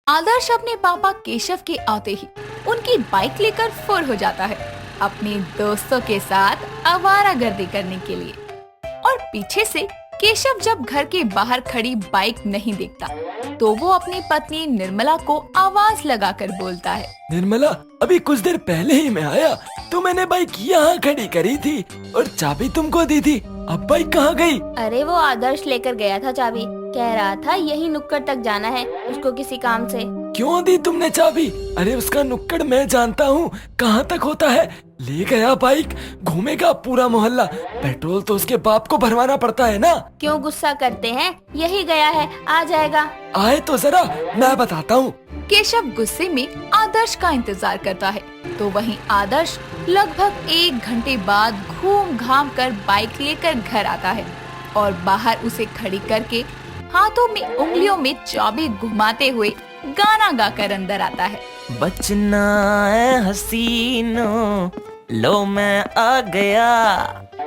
आदर्श अपने पापा केशव के आते ही उनकी बाइक लेकर फुर हो जाता है अपने दोस्तों के साथ आवारागर्दी करने के लिए। और पीछे से केशव जब घर के बाहर खड़ी बाइक नहीं देखता तो वो अपनी पत्नी निर्मला को आवाज लगाकर बोलता है, निर्मला, अभी कुछ देर पहले ही मैं आया तो मैंने बाइक यहाँ खड़ी करी थी और चाबी तुमको दी थी। अब बाइक कहाँ गई? अरे वो आदर्श लेकर गया था चाबी, कह रहा था यही नुक्कड़ तक जाना है उसको किसी काम से। क्यों दी तुमने चाबी? अरे उसका नुक्कड़ मैं जानता हूँ कहाँ तक होता है। ले गया बाइक, घूमेगा पूरा मोहल्ला। पेट्रोल तो उसके बाप को भरवाना पड़ता है ना। क्यों गुस्सा करते हैं, यही गया है, आ जाएगा। आए तो जरा, मैं बताता हूँ। केशव गुस्से में आदर्श का इंतजार करता है तो वहीं आदर्श लगभग 1 घंटे बाद घूम घाम कर बाइक लेकर घर आता है और बाहर उसे खड़ी करके हाथों में उंगलियों में चाबी घुमाते हुए गाना गाकर अंदर आता है। बचना है हसीनो, लो मैं आ गया।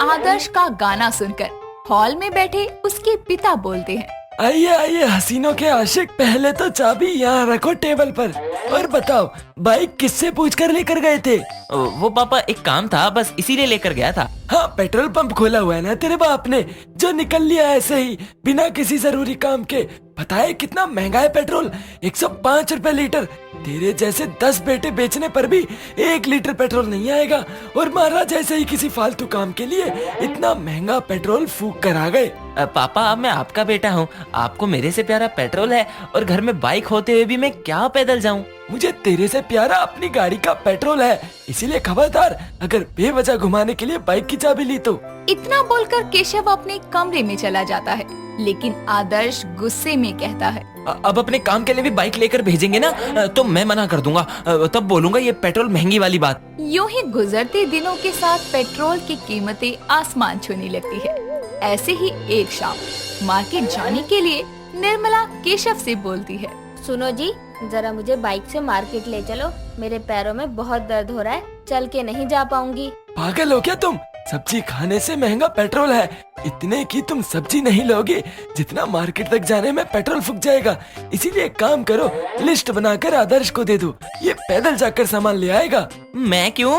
आदर्श का गाना सुनकर हॉल में बैठे उसके पिता बोलते हैं, आइए आइए हसीनों के आशिक, पहले तो चाबी यहाँ रखो टेबल पर और बताओ बाइक किससे पूछ कर लेकर गए थे? वो पापा एक काम था, बस इसीलिए लेकर गया था। हाँ, पेट्रोल पंप खोला हुआ है ना तेरे बाप ने, जो निकल लिया ऐसे ही बिना किसी जरूरी काम के। पता है कितना महंगा है पेट्रोल? 105 रुपए लीटर। तेरे जैसे 10 बेटे बेचने पर भी 1 लीटर पेट्रोल नहीं आएगा और महाराज ऐसे ही किसी फालतू काम के लिए इतना महंगा पेट्रोल फूक कर आ गए। पापा, मैं आपका बेटा हूँ, आपको मेरे से प्यारा पेट्रोल है और घर में बाइक होते हुए भी मैं क्या पैदल जाऊँ? मुझे तेरे से प्यारा अपनी गाड़ी का पेट्रोल है, इसीलिए खबरदार अगर बेवजह घुमाने के लिए बाइक की चाबी ली तो। इतना बोलकर केशव अपने कमरे में चला जाता है, लेकिन आदर्श गुस्से में कहता है, अब अपने काम के लिए भी बाइक लेकर भेजेंगे ना तो मैं मना कर दूंगा, तब बोलूंगा ये पेट्रोल महंगी वाली बात। यूं ही गुजरते दिनों के साथ पेट्रोल की कीमतें आसमान छूने लगती है। ऐसे ही एक शाम मार्केट जाने के लिए निर्मला केशव से बोलती है, सुनो जी, जरा मुझे बाइक से मार्केट ले चलो, मेरे पैरों में बहुत दर्द हो रहा है, चल के नहीं जा पाऊंगी। पागल हो क्या तुम? सब्जी खाने से महंगा पेट्रोल है। इतने की तुम सब्जी नहीं लोगे जितना मार्केट तक जाने में पेट्रोल फूक जाएगा। इसीलिए एक काम करो, लिस्ट बनाकर आदर्श को दे दो, ये पैदल जाकर सामान ले आएगा। मैं क्यों?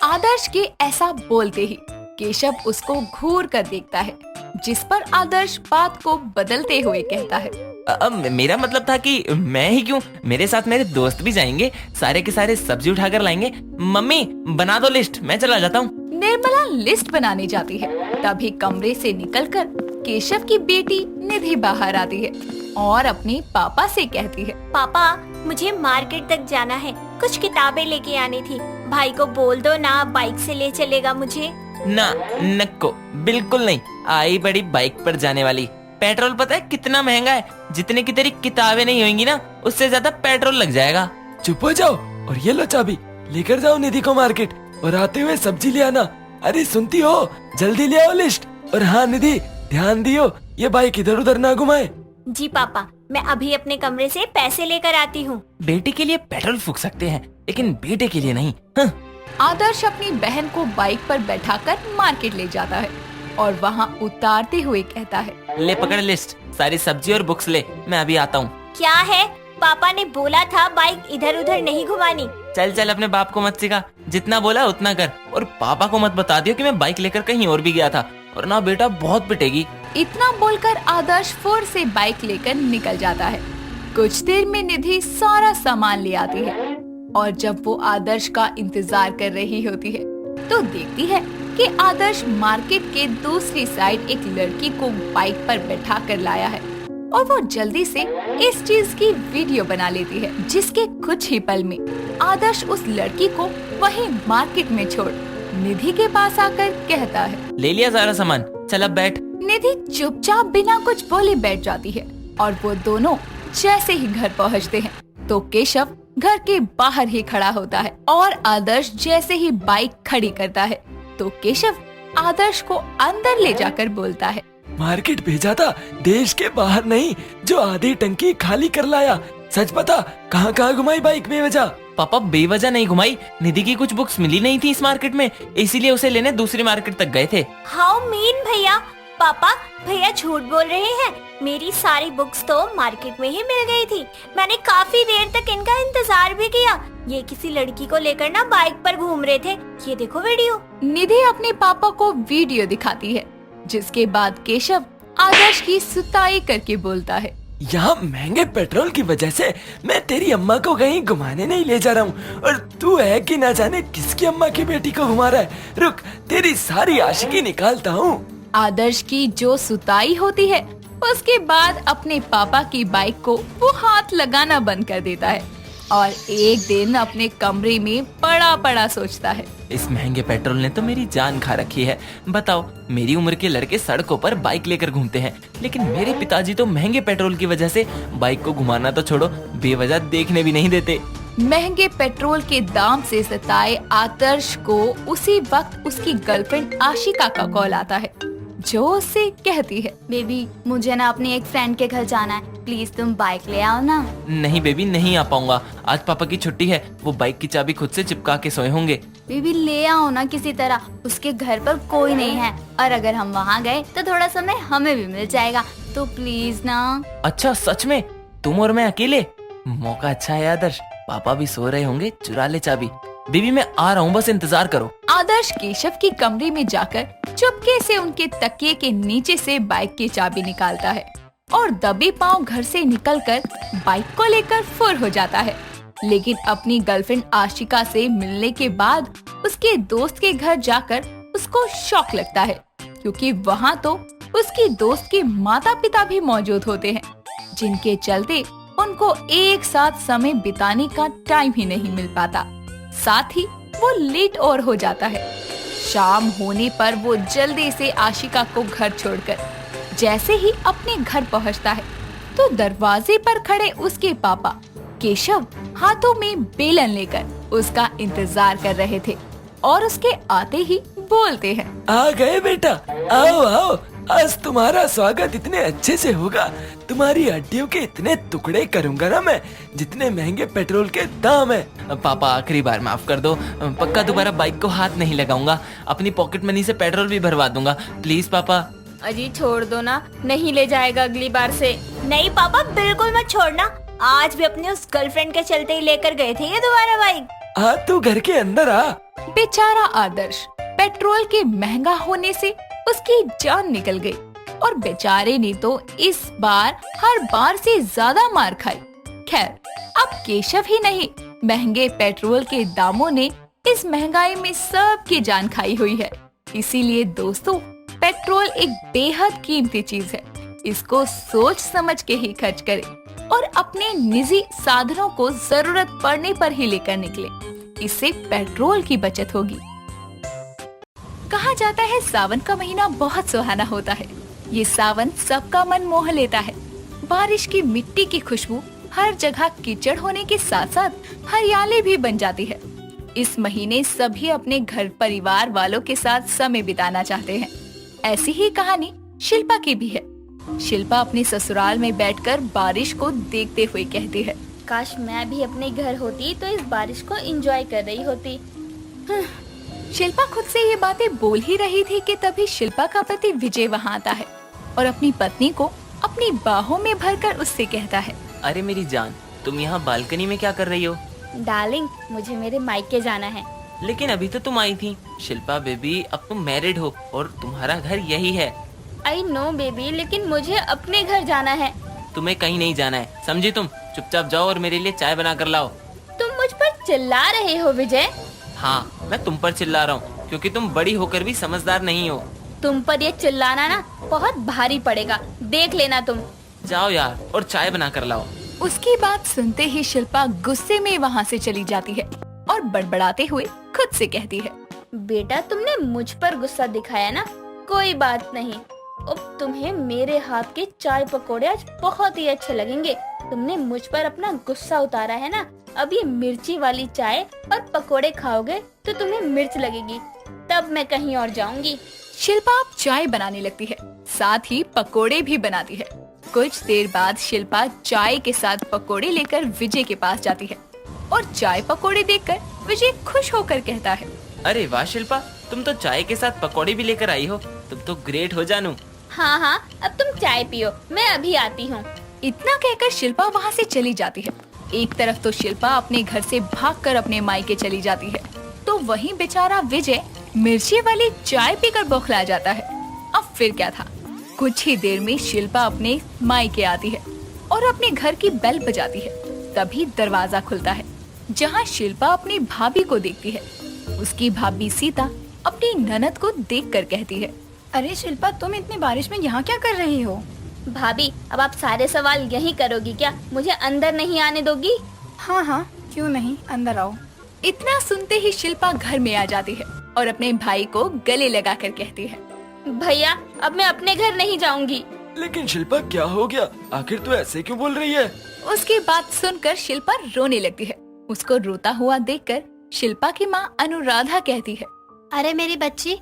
आदर्श के ऐसा बोलते ही केशव उसको घूर कर देखता है, जिस पर आदर्श बात को बदलते हुए कहता है, मेरा मतलब था कि मैं ही क्यों, मेरे साथ मेरे दोस्त भी जाएंगे, सारे के सारे सब्जी उठा कर लाएंगे। मम्मी बना दो लिस्ट, मैं चला जाता हूँ। निर्मला लिस्ट बनाने जाती है, तभी कमरे से निकलकर केशव की बेटी निधि बाहर आती है और अपने पापा से कहती है, पापा मुझे मार्केट तक जाना है, कुछ किताबें लेके आनी थी, भाई को बोल दो ना बाइक से ले चलेगा मुझे। ना, नको, बिल्कुल नहीं। आई बड़ी बाइक पर जाने वाली। पेट्रोल पता है कितना महंगा है, जितने की तेरी किताबें नहीं होंगी ना उससे ज्यादा पेट्रोल लग जाएगा। चुप हो जाओ और ये लो चाबी, लेकर जाओ निधि को मार्केट और आते हुए सब्जी ले आना। अरे सुनती हो, जल्दी ले आओ लिस्ट। और हाँ निधि, ध्यान दियो ये बाइक इधर उधर ना घुमाए। जी पापा, मैं अभी अपने कमरे से पैसे लेकर आती हूँ। बेटे के लिए पेट्रोल फूक सकते हैं लेकिन बेटे के लिए नहीं। हाँ। आदर्श अपनी बहन को बाइक पर बैठाकर मार्केट ले जाता है और वहाँ उतारते हुए कहता है, ले पकड़ लिस्ट, सारी सब्जी और बुक्स ले, मैं अभी आता हूँ। क्या है? पापा ने बोला था बाइक इधर उधर नहीं घुमानी। चल चल, अपने बाप को मत सिखा, जितना बोला उतना कर। और पापा को मत बता दियो कि मैं बाइक लेकर कहीं और भी गया था, और ना बेटा बहुत पिटेगी। इतना बोलकर आदर्श फुर से बाइक लेकर निकल जाता है। कुछ देर में निधि सारा सामान ले आती है और जब वो आदर्श का इंतजार कर रही होती है तो देखती है कि आदर्श मार्केट के दूसरी साइड एक लड़की को बाइक पर बैठा कर लाया है और वो जल्दी से इस चीज की वीडियो बना लेती है, जिसके कुछ ही पल में आदर्श उस लड़की को वहीं मार्केट में छोड़ निधि के पास आकर कहता है, ले लिया सारा सामान, चल अब बैठ। निधि चुपचाप बिना कुछ बोले बैठ जाती है और वो दोनों जैसे ही घर पहुंचते हैं तो केशव घर के बाहर ही खड़ा होता है और आदर्श जैसे ही बाइक खड़ी करता है तो केशव आदर्श को अंदर ले जाकर बोलता है, मार्केट भेजा था, देश के बाहर नहीं, जो आधी टंकी खाली कर लाया। सच बता, कहाँ कहाँ घुमाई बाइक बेवजह? पापा बेवजह नहीं घुमाई, निधि की कुछ बुक्स मिली नहीं थी इस मार्केट में, इसीलिए उसे लेने दूसरी मार्केट तक गए थे। हाउ मीन भैया, पापा भैया झूठ बोल रहे हैं। मेरी सारी बुक्स तो मार्केट में ही मिल गई थी। मैंने काफी देर तक इनका इंतजार भी किया। ये किसी लड़की को लेकर ना बाइक पर घूम रहे थे। ये देखो वीडियो। निधि अपने पापा को वीडियो दिखाती है, जिसके बाद केशव आदर्श की सुताई करके बोलता है, यहाँ महंगे पेट्रोल की वजह से मैं तेरी अम्मा को कहीं घुमाने नहीं ले जा रहा हूँ, और तू है कि ना जाने किसकी अम्मा की बेटी को घुमा रहा है। रुक, तेरी सारी आशिकी निकालता हूँ। आदर्श की जो सुताई होती है, उसके बाद अपने पापा की बाइक को वो हाथ लगाना बंद कर देता है और एक दिन अपने कमरे में पड़ा पड़ा सोचता है, इस महंगे पेट्रोल ने तो मेरी जान खा रखी है। बताओ, मेरी उम्र के लड़के सड़कों पर बाइक लेकर घूमते हैं, लेकिन मेरे पिताजी तो महंगे पेट्रोल की वजह से बाइक को घुमाना तो छोड़ो, बेवजह देखने भी नहीं देते। महंगे पेट्रोल के दाम से सताए आदर्श को उसी वक्त उसकी गर्लफ्रेंड आशिका का कॉल आता है, जो उससे कहती है, बेबी मुझे ना अपनी एक फ्रेंड के घर जाना है, प्लीज तुम बाइक ले आओ ना। नहीं बेबी, नहीं आ पाऊंगा, आज पापा की छुट्टी है, वो बाइक की चाबी खुद से चिपका के सोए होंगे। बेबी ले आओ ना किसी तरह, उसके घर पर कोई नहीं है, और अगर हम वहाँ गए तो थोड़ा समय हमें भी मिल जाएगा, तो प्लीज ना। अच्छा सच में? तुम और मैं अकेले? मौका अच्छा है आदर्श, पापा भी सो रहे होंगे, चुरा ले चाबी। बेबी मैं आ रहा हूँ, बस इंतजार करो। आदर्श केशव की कमरे में जाकर चुपके से उनके तकिए के नीचे से बाइक की चाबी निकालता है और दबे पांव घर से निकलकर बाइक को लेकर फुर हो जाता है। लेकिन अपनी गर्लफ्रेंड आशिका से मिलने के बाद उसके दोस्त के घर जाकर उसको शॉक लगता है, क्योंकि वहाँ तो उसकी दोस्त के माता पिता भी मौजूद होते हैं, जिनके चलते उनको एक साथ समय बिताने का टाइम ही नहीं मिल पाता। साथ ही वो लेट और हो जाता है। शाम होने पर वो जल्दी से आशिका को घर छोड़कर जैसे ही अपने घर पहुंचता है, तो दरवाजे पर खड़े उसके पापा केशव हाथों में बेलन लेकर उसका इंतजार कर रहे थे और उसके आते ही बोलते हैं, आ गए बेटा, आओ आओ, आज तुम्हारा स्वागत इतने अच्छे से होगा। तुम्हारी हड्डियों के इतने टुकड़े करूंगा ना मैं, जितने महंगे पेट्रोल के दाम है। पापा आखिरी बार माफ कर दो, पक्का दोबारा बाइक को हाथ नहीं लगाऊंगा, अपनी पॉकेट मनी से पेट्रोल भी भरवा दूंगा, प्लीज पापा। अजी छोड़ दो ना, नहीं ले जाएगा अगली बार से। नहीं पापा बिल्कुल मत छोड़ना, आज भी अपने उस गर्लफ्रेंड के चलते ही लेकर गए थे ये दोबारा बाइक। आ तू घर के अंदर आ। बेचारा आदर्श पेट्रोल के महंगा होने से उसकी जान निकल गई और बेचारे ने तो इस बार हर बार से ज्यादा मार खाई। खैर, अब केशव ही नहीं, महंगे पेट्रोल के दामों ने इस महंगाई में सबकी जान खाई हुई है। इसीलिए दोस्तों, पेट्रोल एक बेहद कीमती चीज है, इसको सोच समझ के ही खर्च करें और अपने निजी साधनों को जरूरत पड़ने पर ही लेकर निकले, इससे पेट्रोल की बचत होगी। कहा जाता है सावन का महीना बहुत सुहाना होता है। ये सावन सबका मन मोह लेता है। बारिश की मिट्टी की खुशबू हर जगह कीचड़ होने के साथ साथ हरियाली भी बन जाती है। इस महीने सभी अपने घर परिवार वालों के साथ समय बिताना चाहते हैं। ऐसी ही कहानी शिल्पा की भी है। शिल्पा अपने ससुराल में बैठकर बारिश को देखते हुए कहती है, काश मैं भी अपने घर होती तो इस बारिश को एंजॉय कर रही होती। शिल्पा खुद से ये बातें बोल ही रही थी कि तभी शिल्पा का पति विजय वहाँ आता है और अपनी पत्नी को अपनी बाहों में भरकर उससे कहता है, अरे मेरी जान, तुम यहाँ बालकनी में क्या कर रही हो? डार्लिंग, मुझे मेरे मायके जाना है। लेकिन अभी तो तुम आई थी। शिल्पा बेबी, अब तुम मैरिड हो और तुम्हारा घर यही है। आई नो बेबी, लेकिन मुझे अपने घर जाना है। तुम्हें कहीं नहीं जाना है, समझी तुम? चुपचाप जाओ और मेरे लिए चाय बना कर लाओ। तुम मुझ पर चिल्ला रहे हो विजय? हाँ, मैं तुम पर चिल्ला रहा हूँ, क्योंकि तुम बड़ी होकर भी समझदार नहीं हो। तुम पर ये चिल्लाना ना बहुत भारी पड़ेगा, देख लेना तुम। जाओ यार और चाय बना कर लाओ। उसकी बात सुनते ही शिल्पा गुस्से में वहाँ से चली जाती है और बड़बड़ाते हुए खुद से कहती है, बेटा तुमने मुझ पर गुस्सा दिखाया ना, कोई बात नहीं। अब तुम्हें मेरे हाथ के चाय पकोड़े आज बहुत ही अच्छे लगेंगे। तुमने मुझ पर अपना गुस्सा उतारा है ना, अब ये मिर्ची वाली चाय और पकोड़े खाओगे तो तुम्हें मिर्च लगेगी, तब मैं कहीं और जाऊंगी। शिल्पा अब चाय बनाने लगती है, साथ ही पकोड़े भी बनाती है। कुछ देर बाद शिल्पा चाय के साथ पकोड़े लेकर विजय के पास जाती है और चाय पकोड़े देखकर विजय खुश होकर कहता है, अरे वाह शिल्पा, तुम तो चाय के साथ पकौड़े भी लेकर आई हो, तुम तो ग्रेट हो जानू। हाँ हाँ, अब तुम चाय पियो, मैं अभी आती हूँ। इतना कहकर शिल्पा वहाँ से चली जाती है। एक तरफ तो शिल्पा अपने घर से भागकर अपने मायके चली जाती है, तो वहीं बेचारा विजय मिर्ची वाली चाय पीकर बौखला जाता है। अब फिर क्या था, कुछ ही देर में शिल्पा अपने मायके आती है और अपने घर की बेल बजाती है। तभी दरवाजा खुलता है, जहाँ शिल्पा अपनी भाभी को देखती है। उसकी भाभी सीता अपनी ननद को देखकर कहती है, अरे शिल्पा, तुम इतनी बारिश में यहाँ क्या कर रही हो? भाभी, अब आप सारे सवाल यही करोगी क्या? मुझे अंदर नहीं आने दोगी? हाँ हाँ, क्यों नहीं, अंदर आओ। इतना सुनते ही शिल्पा घर में आ जाती है और अपने भाई को गले लगाकर कहती है, भैया, अब मैं अपने घर नहीं जाऊंगी। लेकिन शिल्पा क्या हो गया, आखिर तू ऐसे क्यों बोल रही है? उसकी बात सुनकर शिल्पा रोने लगती है। उसको रोता हुआ देखकर शिल्पा की माँ अनुराधा कहती है, अरे मेरी बच्ची,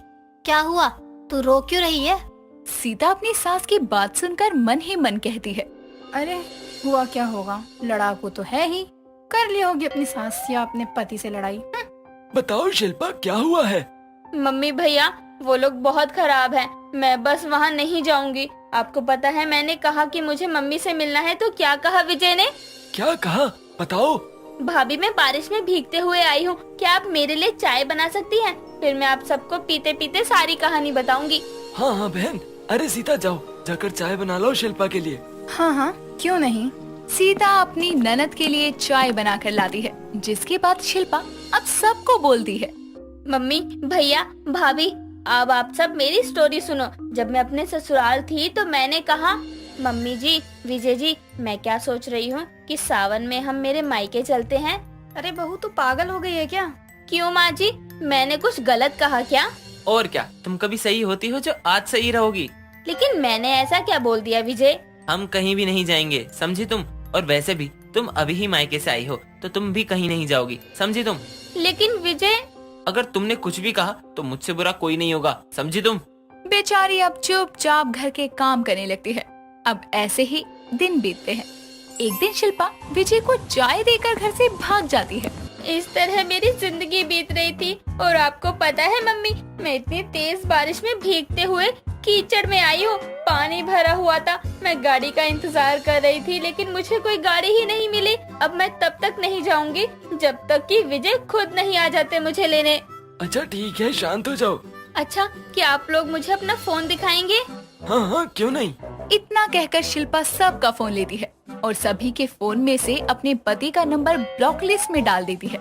क्या हुआ? तू रो क्यों रही है? सीता अपनी सास की बात सुनकर मन ही मन कहती है, अरे हुआ क्या होगा, लड़ाकू तो है ही, कर ली होगी अपनी सास या अपने पति से लड़ाई। बताओ शिल्पा, क्या हुआ है? मम्मी भैया, वो लोग बहुत खराब हैं। मैं बस वहाँ नहीं जाऊंगी। आपको पता है, मैंने कहा कि मुझे मम्मी से मिलना है, तो क्या कहा विजय ने? क्या कहा, बताओ। भाभी, मैं बारिश में भीगते हुए आई हूँ, क्या आप मेरे लिए चाय बना सकती हैं? फिर मैं आप सबको पीते पीते सारी कहानी बताऊंगी। हाँ हाँ बहन, अरे सीता जाओ, जाकर चाय बना लो शिल्पा के लिए। हाँ हाँ, क्यों नहीं। सीता अपनी ननद के लिए चाय बनाकर लाती है, जिसके बाद शिल्पा अब सबको बोलती है, मम्मी भैया भाभी, अब आप सब मेरी स्टोरी सुनो। जब मैं अपने ससुराल थी तो मैंने कहा, मम्मी जी, विजय जी, मैं क्या सोच रही हूँ कि सावन में हम मेरे मायके चलते हैं। अरे बहू, तू पागल हो गई है क्या? क्यों माँ जी, मैंने कुछ गलत कहा क्या? और क्या, तुम कभी सही होती हो जो आज सही रहोगी। लेकिन मैंने ऐसा क्या बोल दिया विजय? हम कहीं भी नहीं जाएंगे, समझी तुम? और वैसे भी तुम अभी ही मायके से आई हो, तो तुम भी कहीं नहीं जाओगी, समझी तुम? लेकिन विजय, अगर तुमने कुछ भी कहा तो मुझसे बुरा कोई नहीं होगा, समझी तुम? बेचारी अब चुपचाप घर के काम करने लगती है। अब ऐसे ही दिन बीतते हैं। एक दिन शिल्पा विजय को चाय देकर घर से भाग जाती है। इस तरह मेरी जिंदगी बीत रही थी। और आपको पता है मम्मी, मैं इतनी तेज बारिश में भीगते हुए कीचड़ में आई हूँ। पानी भरा हुआ था, मैं गाड़ी का इंतजार कर रही थी, लेकिन मुझे कोई गाड़ी ही नहीं मिली। अब मैं तब तक नहीं जाऊंगी जब तक कि विजय खुद नहीं आ जाते मुझे लेने। अच्छा ठीक है, शांत हो जाओ। अच्छा, क्या आप लोग मुझे अपना फोन दिखाएंगे? हाँ हाँ, क्यों नहीं। इतना कहकर शिल्पा सबका फोन लेती है और सभी के फोन में से अपने पति का नंबर ब्लॉक लिस्ट में डाल देती है।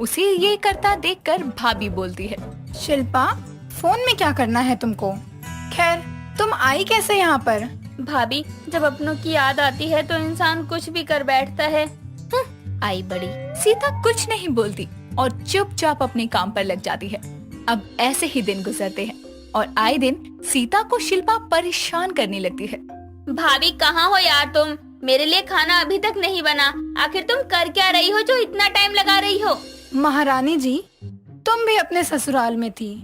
उसे ये करता देखकर भाभी बोलती है, शिल्पा, फोन में क्या करना है तुमको? खैर, तुम आई कैसे यहाँ पर? भाभी, जब अपनों की याद आती है तो इंसान कुछ भी कर बैठता है। आई बड़ी। सीता कुछ नहीं बोलती और चुपचाप अपने काम पर लग जाती है। अब ऐसे ही दिन गुजरते हैं और आए दिन सीता को शिल्पा परेशान करने लगती है। भाभी, कहाँ हो यार तुम? मेरे लिए खाना अभी तक नहीं बना। आखिर तुम कर क्या रही हो जो इतना टाइम लगा रही हो? महारानी जी, तुम भी अपने ससुराल में थी।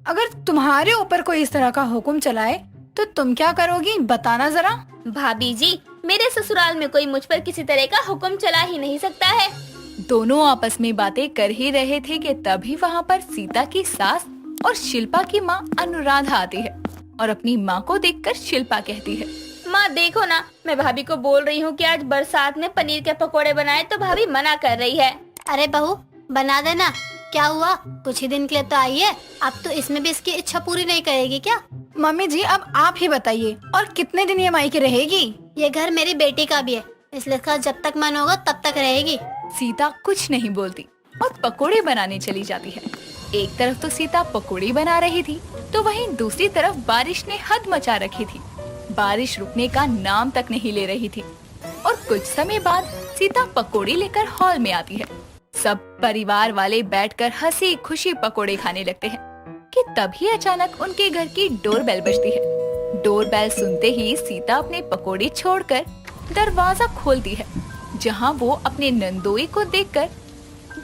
अगर तुम्हारे ऊपर कोई इस तरह का हुक्म चलाए तो तुम क्या करोगी, बताना जरा। भाभी जी, मेरे ससुराल में कोई मुझ पर किसी तरह का हुक्म चला ही नहीं सकता है। दोनों आपस में बातें कर ही रहे थे कि तभी वहाँ पर सीता की सास और शिल्पा की माँ अनुराधा आती है और अपनी माँ को देखकर शिल्पा कहती है, माँ देखो ना, मैं भाभी को बोल रही हूँ कि आज बरसात में पनीर के पकोड़े बनाए तो भाभी मना कर रही है। अरे बहू, बना देना, क्या हुआ? कुछ ही दिन के लिए तो आई है, अब तो इसमें भी इसकी इच्छा पूरी नहीं करेगी क्या? मम्मी जी, अब आप ही बताइए, और कितने दिन ये मायके रहेगी? ये घर मेरी बेटी का भी है, इसलिए इसका जब तक मन होगा तब तक रहेगी। सीता कुछ नहीं बोलती और पकोड़े बनाने चली जाती है। एक तरफ तो सीता पकोड़े बना रही थी, तो वहीं दूसरी तरफ बारिश ने हद मचा रखी थी। बारिश रुकने का नाम तक नहीं ले रही थी और कुछ समय बाद सीता पकोड़े लेकर हॉल में आती है। सब परिवार वाले बैठकर हंसी खुशी पकोड़े खाने लगते हैं कि तभी अचानक उनके घर की डोरबेल बजती है। डोरबेल सुनते ही सीता अपने पकोड़े छोड़कर दरवाजा खोलती है, जहां वो अपने नंदोई को देखकर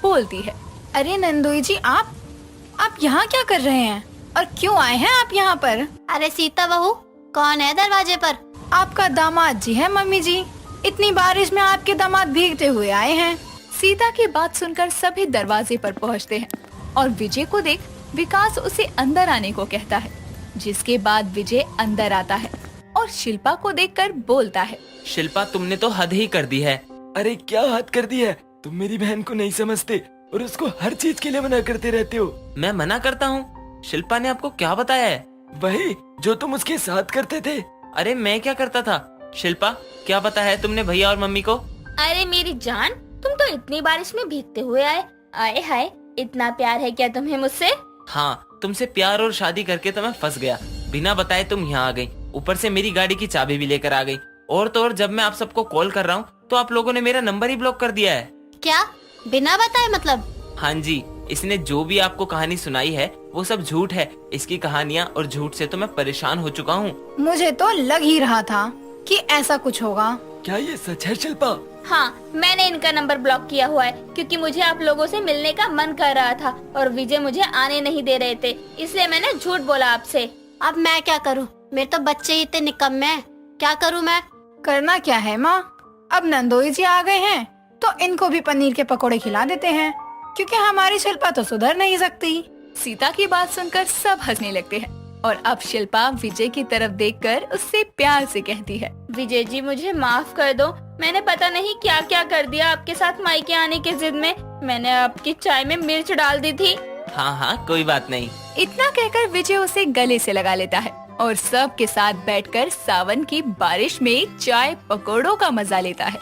बोलती है, अरे नंदोई जी, आप यहाँ क्या कर रहे हैं और क्यों आए हैं आप यहाँ पर? अरे सीता बहू, कौन है दरवाजे पर? आपका दामाद जी है मम्मी जी। इतनी बारिश में आपके दामाद भीगते हुए आए हैं। सीता की बात सुनकर सभी दरवाजे पर पहुँचते हैं और विजय को देख विकास उसे अंदर आने को कहता है, जिसके बाद विजय अंदर आता है और शिल्पा को देखकर बोलता है। शिल्पा तुमने तो हद ही कर दी है। अरे क्या हद कर दी है, तुम मेरी बहन को नहीं समझते और उसको हर चीज के लिए मना करते रहते हो। मैं मना करता हूँ? शिल्पा ने आपको क्या बताया है? वही जो तुम उसके साथ करते थे। अरे मैं क्या करता था? शिल्पा क्या बताया है तुमने भैया और मम्मी को? अरे मेरी जान, तुम तो इतनी बारिश में भीगते हुए आए। आए हाय, इतना प्यार है क्या तुम्हें मुझसे? हाँ, तुमसे प्यार और शादी करके तो मैं फंस गया। बिना बताए तुम यहाँ आ गई, ऊपर से मेरी गाड़ी की चाबी भी लेकर आ गई। और तो और जब मैं आप सबको कॉल कर रहा हूँ तो आप लोगों ने मेरा नंबर ही ब्लॉक कर दिया है। क्या बिना बताए मतलब? हाँ जी, इसने जो भी आपको कहानी सुनाई है वो सब झूठ है। इसकी कहानियाँ और झूठ से तो मैं परेशान हो चुका हूँ। मुझे तो लग ही रहा था कि ऐसा कुछ होगा। क्या ये सच है शिल्पा? हाँ, मैंने इनका नंबर ब्लॉक किया हुआ है क्योंकि मुझे आप लोगों से मिलने का मन कर रहा था और विजय मुझे आने नहीं दे रहे थे, इसलिए मैंने झूठ बोला आपसे। अब मैं क्या करूं? मेरे तो बच्चे ही इतने निकम्मे हैं, क्या करूं मैं? करना क्या है माँ, अब नंदोई जी आ गए हैं तो इनको भी पनीर के पकोड़े खिला देते हैं, क्योंकि हमारी शिल्पा तो सुधर नहीं सकती। सीता की बात सुनकर सब हंसने लगते हैं और अब शिल्पा विजय की तरफ देखकर उससे प्यार से कहती है। विजय जी मुझे माफ कर दो, मैंने पता नहीं क्या क्या कर दिया आपके साथ मायके आने की जिद में। मैंने आपकी चाय में मिर्च डाल दी थी। हाँ हाँ, कोई बात नहीं। इतना कहकर विजय उसे गले से लगा लेता है और सब के साथ बैठकर सावन की बारिश में चाय पकौड़ों का मजा लेता है।